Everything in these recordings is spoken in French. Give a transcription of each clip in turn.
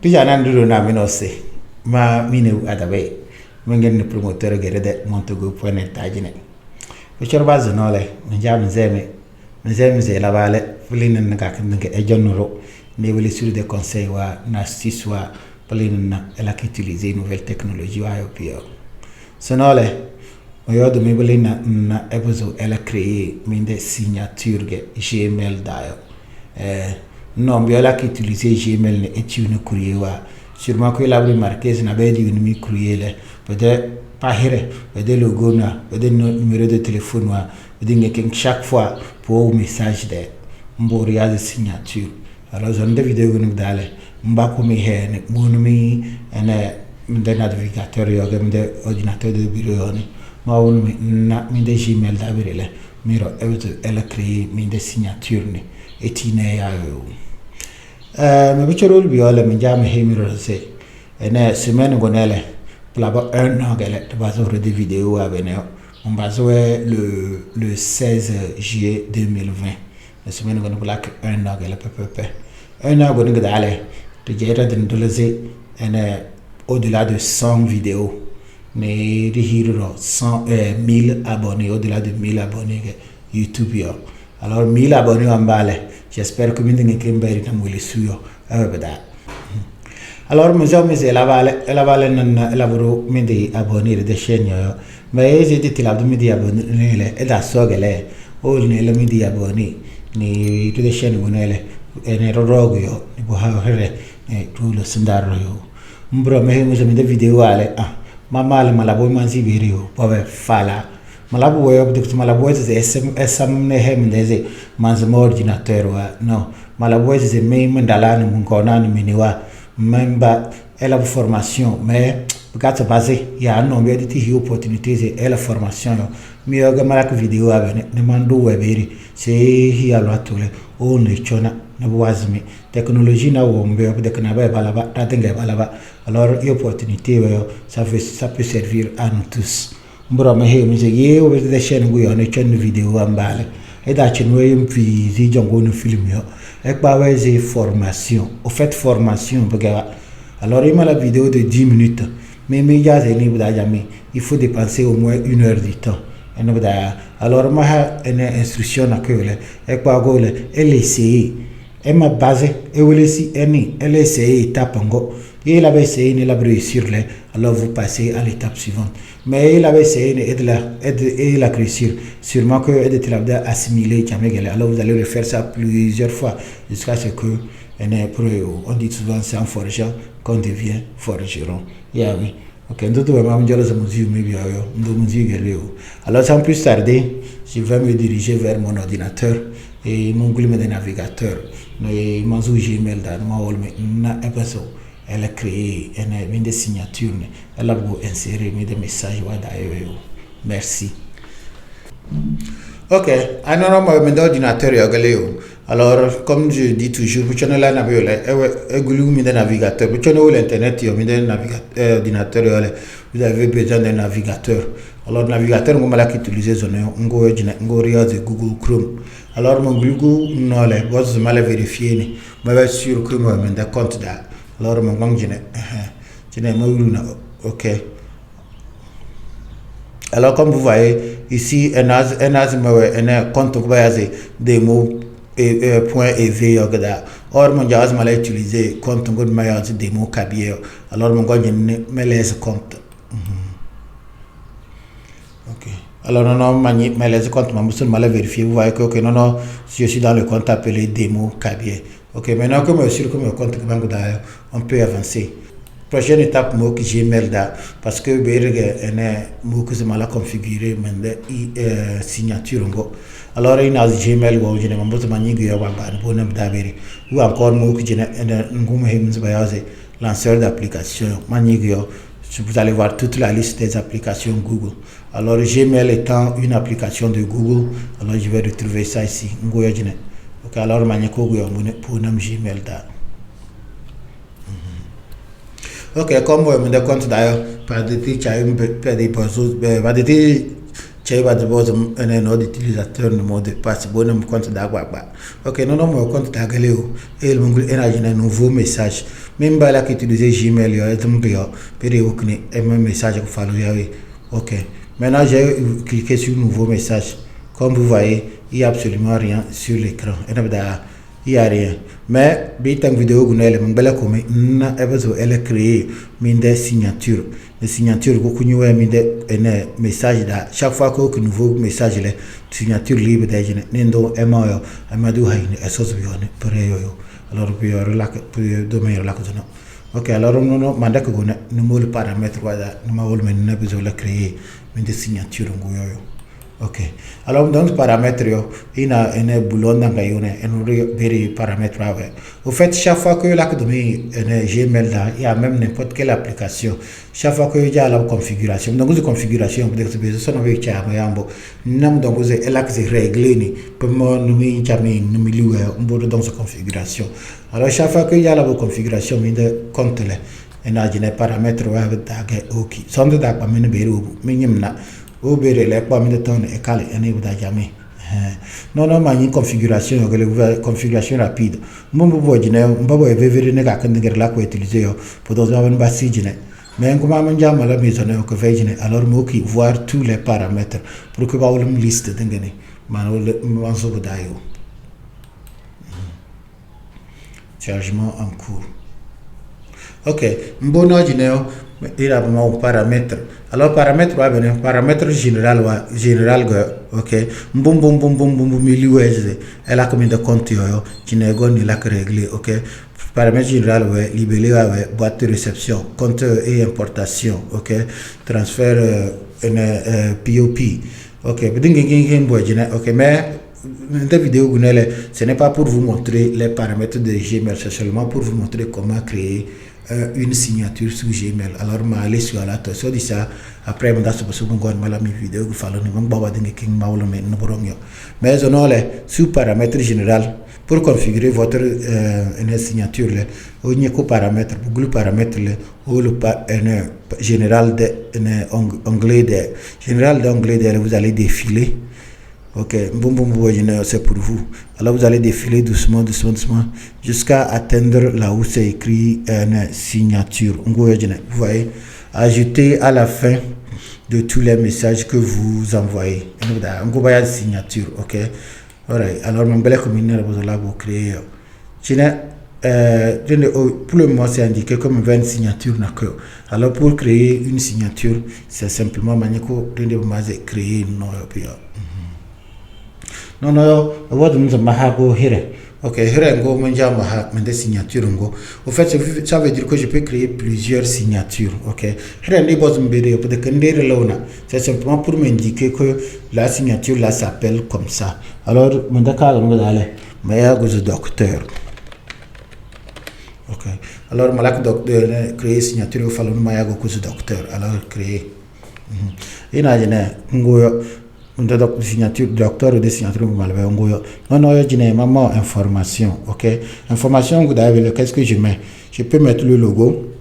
Tijana nduru na minose ma mine adabe mengen ni promoteur gerede Montego.net tajine bichor bazo nole njam nzeme la vale fulin nga kan e jonnoro ne weli sur des conseils wa na siswa fulin na ela utiliser nouvelle technologie wa yo pio sonole oyodo mi bulina na ebuzo ela créer minde signature ge Gmail dayo non bien là qui utiliser Gmail ne est une courrier wa sûrement que la remarqué na be di une courrier le peut-être pas here peut-être logo na peut-être numéro de téléphone wa peut-être chaque fois pour message de mboria de signature alors j'en de vidéo que nous dale mba ko mi he ne monumi ene de navigateur yo de ordinateur de bureau ne ma on na mi de Gmail da birele miro elle créer mi de signature ne etine ya yo me bichorul biole me jam hemiro se ene semaine gonele plaba un an gele de bazo de vidéo abene on bazo le 16 juillet 2020 la semaine gonele black un an gele pepe un an gonele dale de jera de ndoleze ene au-delà de 100 vidéos ne rihiro 1000 abonnés au-delà de 1000 abonnés YouTube yo alors 1000 abonnés en bale j'espère que vous avez un peu suyo alors nous avons la vale non lavoro mindi abonnés de chaîne mais j'ai dit la midi abonnés et da sogele o ne la midi abonnés ni de chaîne bonele e ne rogo yo ni bo ha here e tu lo sindaro yo mbro me mo de video ale mama le malabo manzi video pobe fala malabu web de malabu é SM ne hem ndeze manzmo ordinateur wa no malabu é me mandalani mungona ni miniwa memba ela formation mais gata base ya no me de ti opportunités et la formation mi yoga malak video abene ne mandu weberi se hi alwatule o ne chona ne wazmi technologie na wo mbe de kana ba balaba tatenga balaba alors opportunité ça peut servir à nous tous mbro me he mi je ye o de chaîne go yo ne chon vidéo ambale et da chin we mpi zi jongo no film yo e pa we zi formation au fait formation baga alors il m'a la vidéo de 10 minutes mais ya ze ni bda jamais il faut dépenser au moins 1 heure de temps et no bda alors ma ha une instruction na que le e pa go le LCI e ma base e wele si eni LCI tapango et il avait essayé de la réussir là, alors vous passez à l'étape suivante. Mais il avait essayé de la réussir. Sûrement que il était assimilé, alors vous allez le faire ça plusieurs fois jusqu'à ce que on dit souvent c'est en forgeant qu'on devient forgeron. Yeah, oui. Ok, alors sans plus tarder, je vais me diriger vers mon ordinateur et mon glume de navigateur. Mon Gmail dans elle a créé une signature, elle a inséré des messages. Merci. Ok, alors mon ordinateur alors comme je dis toujours, vous avez un navigateur, vous avez l'internet, ordinateur, vous avez besoin d'un navigateur. Alors le navigateur vous allez utiliser Google Chrome. Alors mon Google non les vous allez vérifier, mais sûr que moi j'ai un compte là. Alors mon gang ok. Alors comme vous voyez ici un compte démo .ev or mon jazz m'a utilisé compte ngod ma démo kabier alors mon gang me laisse compte. Ok. Alors non mais les comptes m'a vérifier vous voyez que ok non je suis dans le compte appelé démo kabier. Ok, maintenant que je suis sûr que mon compte on peut avancer. Prochaine étape, moi que Gmail parce que moi que je m'ai configuré signature. Alors il y a Gmail où je ou encore moi que je lanceur d'application. Vous allez voir toute la liste des applications Google. Alors Gmail étant une application de Google, alors je vais retrouver ça ici. Ok, alors pour nom Gmail ok, comme vous me compte d'ailleurs par des C'è un nom d'utilisateur, un mot de passe, bon, un compte d'agua. Ok, non, mon compte d'agaléo, et un nouveau message. Même là qui utilisait Gmail, il y a un et un message qu'il fallait. Ok, maintenant j'ai cliqué sur nouveau message. Comme vous voyez, il n'y a absolument rien sur l'écran. Il n'y a rien. Mais, bitan vidéo gunele mbele comme elle a créé des signatures. Les signatures beaucoup nous un message là. Chaque fois que nouveau message là, signature libre d'agene. Nendo emayo, amadu haine, esos bione, pereyo. Alors puis pour domaine là que non. Ok, alors non manda que gune nous le paramètre wada, nous ma wol men na besoin la créer des signatures ngoyo. Ok, alors dans le paramètre, il y a un boulon dans le paramètre. Au fait, chaque fois que l'académie est Gmail, il y a même n'importe quelle application. Chaque fois que il y a la configuration, donc la configuration, peut-être que ça ne veut pas dire donc vous avez réglé pour moi nous dans cette configuration. Alors chaque fois qu'il y a la configuration, il y a compte là, il y a des paramètres ok, sans de d'accord, mais au béré les pommes de tonne et calé et n'est jamais. Non, mais une configuration, configuration rapide. Mon bobo dîner, un bobo est vévé nega quand nègre là quoi utiliser pour dans un bassi dîner. Mais comment on jam à la maison que veille alors moi qui voir tous les paramètres pour que vous une liste d'engagé. Manso bodayo. Chargement en cours. Ok, bon dîner. Il y a un paramètre. Alors, paramètre, paramètre général, ok. Milieu, elle a combien de comptes, qui n'est pas réglé, ok. Paramètre général, libellé, boîte de réception, compte et importation, ok. Transfert, POP, ok. Ok, mais cette vidéo, ce n'est pas pour vous montrer les paramètres de Gmail, c'est seulement pour vous montrer comment créer une signature sur Gmail. Alors, je vais aller sur la toile de ça. Après, je vais faire une vidéo. Mais on a sur paramètre général pour configurer votre signature. On y a un paramètre, le paramètre ou le général d'onglet. Général d'onglet, vous allez défiler. Ok, c'est pour vous. Alors vous allez défiler doucement, jusqu'à atteindre là où c'est écrit une signature. Vous voyez, ajouter à la fin de tous les messages que vous envoyez. On va une signature, ok. Alright. Alors mon bel communauté vous allez vous créer. Pour le moment, c'est indiqué comme une signature. Alors pour créer une signature, c'est simplement créer une nom. Non, ok, signature. Au fait, ça veut dire que je peux créer plusieurs signatures. Ok, c'est simplement pour m'indiquer que la signature là s'appelle comme ça. Alors, docteur. Ok, alors, créer signature, il faut docteur. Alors, créer. Une signature docteur ou des signatures non information, ok. Information qu'est-ce que je mets? Je peux mettre le logo,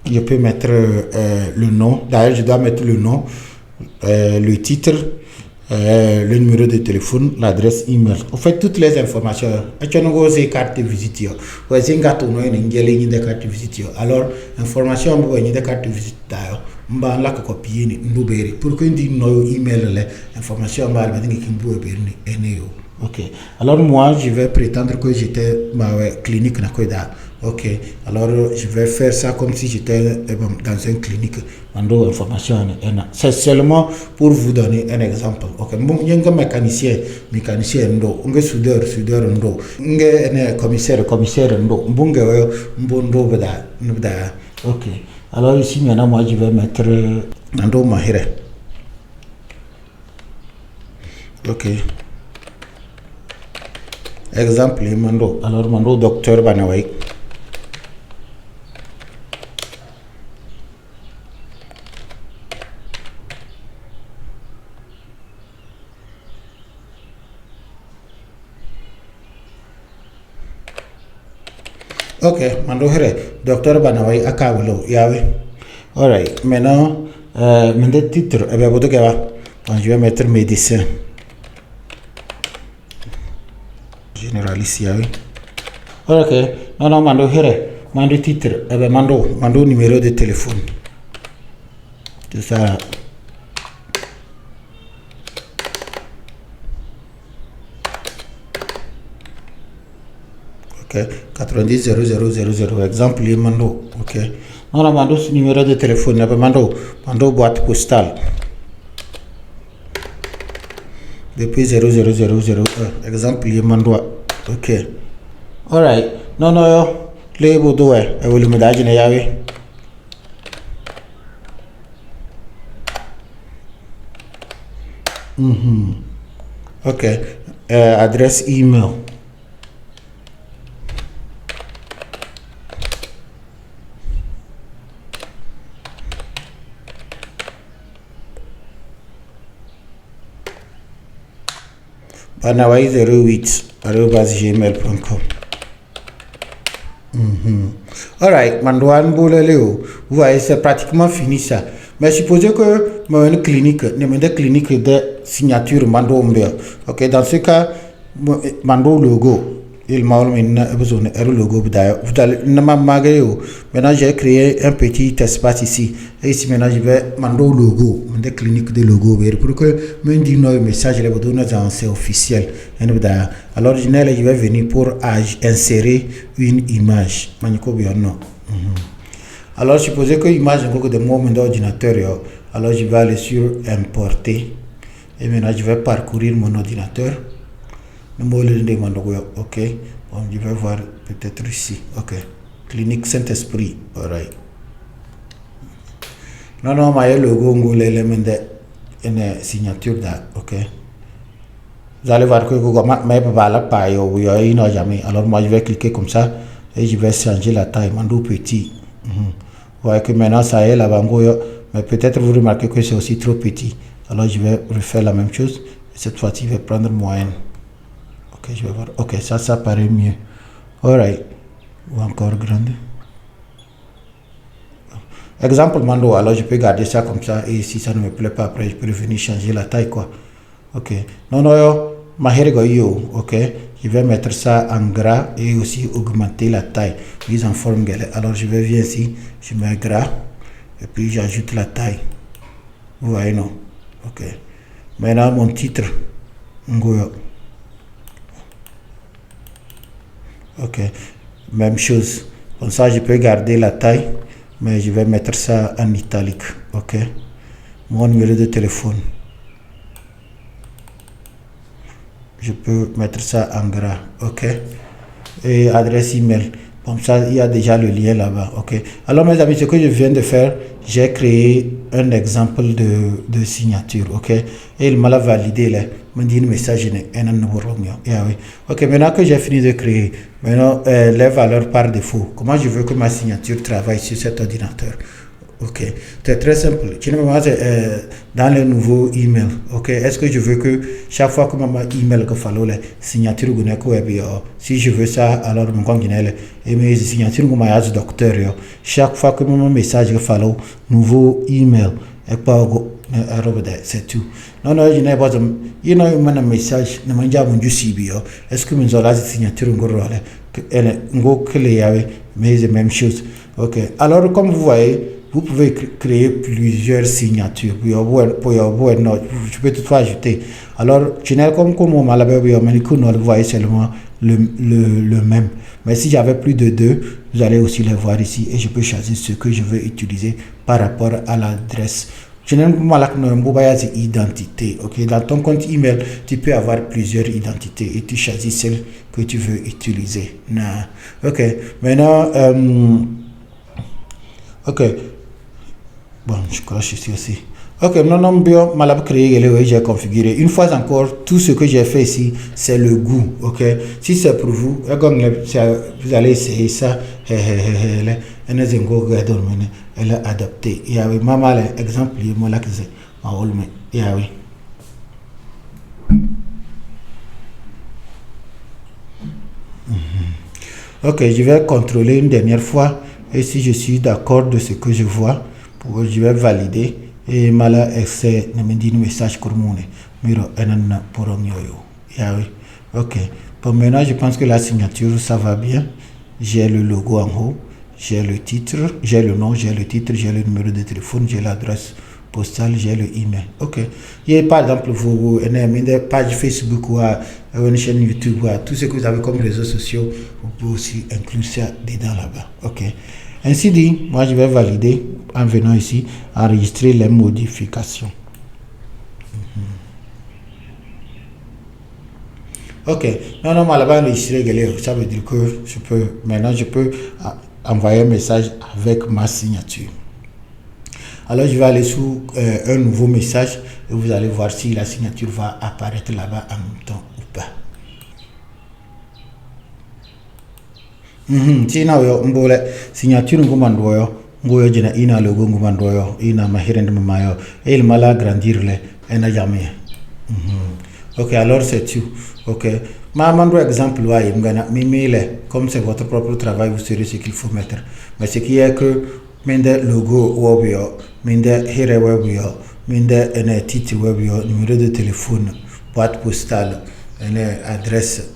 je peux mettre le nom. D'ailleurs, je dois mettre le nom, le titre, le numéro de téléphone, l'adresse email. En fait, toutes les informations. C'est carte de visite. Alors, information de carte de visite. Mba la copier ni nduberi pour que ndi no email les informations mal ba ngi kimbo berni eneo. Ok, alors moi je vais prétendre que j'étais ma clinique na koida. Ok, alors je vais faire ça comme si j'étais dans une clinique. Mando information c'est seulement pour vous donner un exemple. Ok, bon yenga mécanicien ndo, unge soudeur ndo, unge commissaire ndo, mbunge mbondo bada. Ok. Alors ici maintenant moi je vais mettre Nando Mahire. Ok. Exemple Mando. Alors Mando docteur Banawai. Ok, Mando Here, docteur Banawai Akawlo, Yawe. Alright, maintenant, mon titre, eh bien, vous devez Donc, je vais mettre médecin. Généraliste, oui. Ok. Non, mando here. Mando titre. Eh ben, mando numéro de téléphone. C'est ça. Ok. 90 00 00. Exemple, mando. Ok. Non, mando numéro de téléphone. Eh ben, mando boîte postale. Depuis 00001. Exemple, mando. Ok. Alright. Non, yo. Le bodo e wole medage ne yawe. Ok. Adresse email. Banawai 08@gmail.com. Alright, Mandouane Bouléléo. Vous voyez, c'est pratiquement fini ça. Mais supposez que une clinique, une clinique de signature Mando Mbea. Ok, dans ce cas, Mando logo. Il m'a besoin de logo. Vous allez, maintenant j'ai créé un petit espace ici. Et ici maintenant je vais Mando logo. Des cliniques de logo. Pour que me dit nos messages, les données c'est officiel. Alors je vais venir pour insérer une image. Alors supposez que l'image de mon ordinateur. Alors je vais aller sur importer. Et maintenant je vais parcourir mon ordinateur. Ok, bon, je vais voir peut-être ici. Ok, clinique Saint-Esprit. Alright. Non, mais le logo, l'élément de une signature là. Ok. Vous allez voir que Google Maps va la paille ou il n'a jamais. Alors moi je vais cliquer comme ça et je vais changer la taille. Mando petit. Vous voyez que maintenant ça est là-bas. Mais peut-être vous remarquez que c'est aussi trop petit. Alors je vais refaire la même chose. Et cette fois-ci, je vais prendre moyenne. Ok, je vais voir. Ok, ça paraît mieux. Alright. Ou encore grande. Exemple Mando, alors je peux garder ça comme ça. Et si ça ne me plaît pas, après je peux revenir changer la taille quoi. Ok. Non, ok. Je vais mettre ça en gras et aussi augmenter la taille. Mise en forme. Alors je vais venir ici, je mets gras. Et puis j'ajoute la taille. Vous voyez, non? Ok. Maintenant mon titre. Ngoyo. Ok, même chose. Comme ça, je peux garder la taille, mais je vais mettre ça en italique. Ok, mon numéro de téléphone. Je peux mettre ça en gras. Ok, et adresse email. Comme ça, il y a déjà le lien là-bas. Ok. Alors, mes amis, ce que je viens de faire, j'ai créé un exemple de signature. Ok. Et il m'a validé là. Il m'a dit un message. Ok. Maintenant que j'ai fini de créer, maintenant les valeurs par défaut. Comment je veux que ma signature travaille sur cet ordinateur? Ok, c'est très simple. Dans les nouveaux emails, ok, est-ce que je veux que chaque fois que ma email que follow la signature si je veux ça, alors mon compte et mes signatures que docteur chaque fois que mon message que follow nouveau email et pas c'est tout. Non, je n'ai pas un message ne m'a mon est-ce que mes autres signature mais c'est même chose. Ok, alors comme vous voyez, vous pouvez créer plusieurs signatures. Je peux toutefois ajouter. Alors, comme vous voyez seulement le même. Mais si j'avais plus de deux, vous allez aussi les voir ici et je peux choisir ce que je veux utiliser par rapport à l'adresse. Identité. Ok, dans ton compte email, tu peux avoir plusieurs identités et tu choisis celle que tu veux utiliser. Ok, maintenant, ok. Bon, je crois que je suis aussi. Ok, non, bien, malab créé, j'ai configuré. Une fois encore, tout ce que j'ai fait ici, c'est le goût. Ok, si c'est pour vous, vous allez essayer ça. Elle est adaptée. Il y a maman, exemple, il y a que c'est il y a oui. Ok, je vais contrôler une dernière fois. Et si je suis d'accord de ce que je vois, je vais valider et mala excès ne me dit message commun miro enan pour yoyo. Yeah, oui. Ok. Bon, maintenant, je pense que la signature, ça va bien. J'ai le logo en haut, j'ai le titre, j'ai le nom, j'ai le titre, j'ai le numéro de téléphone, j'ai l'adresse postale, j'ai le email. Ok. Et par exemple, vous avez une page Facebook ou une chaîne YouTube ou tout ce que vous avez comme réseaux sociaux, vous pouvez aussi inclure ça dedans là-bas. Ok. Ainsi dit, moi je vais valider en venant ici, enregistrer les modifications. Ok, non, là-bas, enregistrer, ça veut dire que maintenant je peux envoyer un message avec ma signature. Alors je vais aller sous un nouveau message et vous allez voir si la signature va apparaître là-bas en même temps ou pas. Si na yo mbole signature ngumandoyo ngoyo jina ina logo ngumandoyo ina mahirende mamayo et il m'a grandir le ena jamais. Ok, alors c'est tout. Ok. Mandou exemple, comme c'est votre propre travail, vous saurez ce qu'il faut mettre. Mais ce qui est que, mende logo webio, mende here webio, mende ene titre webio, numéro de téléphone, boîte postale, ene adresse.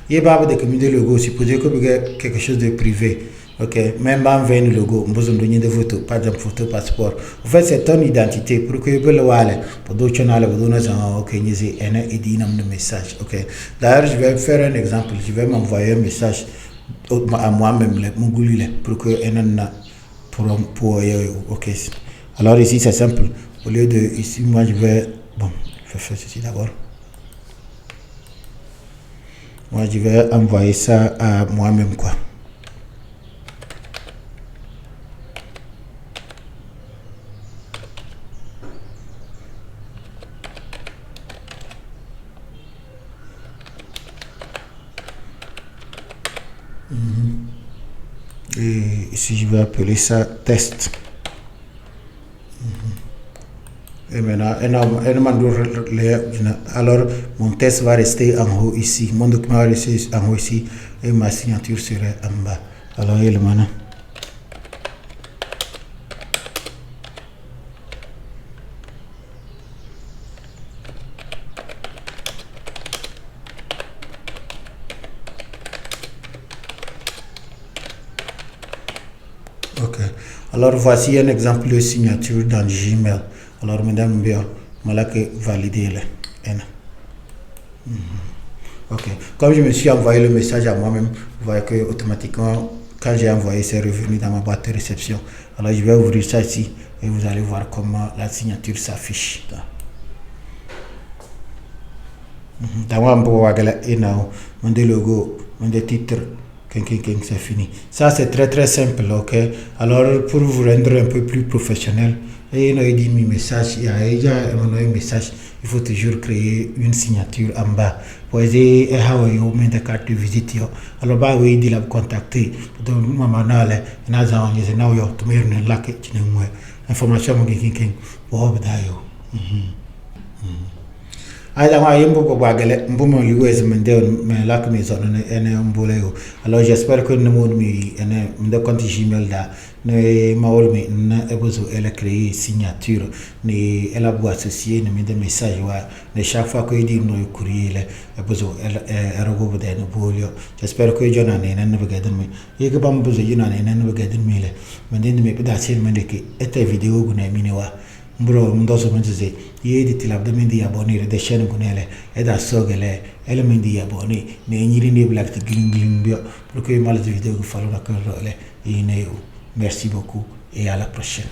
Il y a des communes logo, supposez que vous avez quelque chose de privé. Ok, même en vain le logo, on besoin de photos, par exemple photo passeport. En fait, c'est ton identité pour que vous le voyez. Pour d'autres channels, vous donnez un ok, et dit un message. Ok. D'ailleurs, je vais faire un exemple. Je vais m'envoyer un message à moi-même, mon goulile, pour que pour ok. Alors ici, c'est simple. Au lieu de ici, moi je vais je vais faire ceci d'abord. Moi, je vais envoyer ça à moi-même quoi. Et ici je vais appeler ça test. Et maintenant, alors mon test va rester en haut ici, mon document va rester en haut ici et ma signature serait en bas. Alors il maintenant. Ok. Alors voici un exemple de signature dans Gmail. Alors mesdames, bien, voilà que valider le N. Ok. Comme je me suis envoyé le message à moi-même, vous voyez que automatiquement, quand j'ai envoyé, c'est revenu dans ma boîte de réception. Alors je vais ouvrir ça ici et vous allez voir comment la signature s'affiche. Dans mon logo, mon titre. C'est fini. Ça, c'est très très simple, ok? Alors, pour vous rendre un peu plus professionnel, et il dit mes messages, il y a déjà un message, il faut toujours créer une signature en bas. Pour aider à des cartes de visite. Alors, bah, oui, il a contacté. Donc, maman, information, alors j'espère que nous de compte Gmail là elle créé signature elle a associé des messages chaque fois que dit nos courrier j'espère que John et que bam besoin vidéo mbro mdoso menze yedi tilab de mendi abonné de chaîne gunele et da sogele ele mendi abonné ne nyiri ne black gling bio pour que mal de vidéo que fallo la que merci beaucoup et à la prochaine.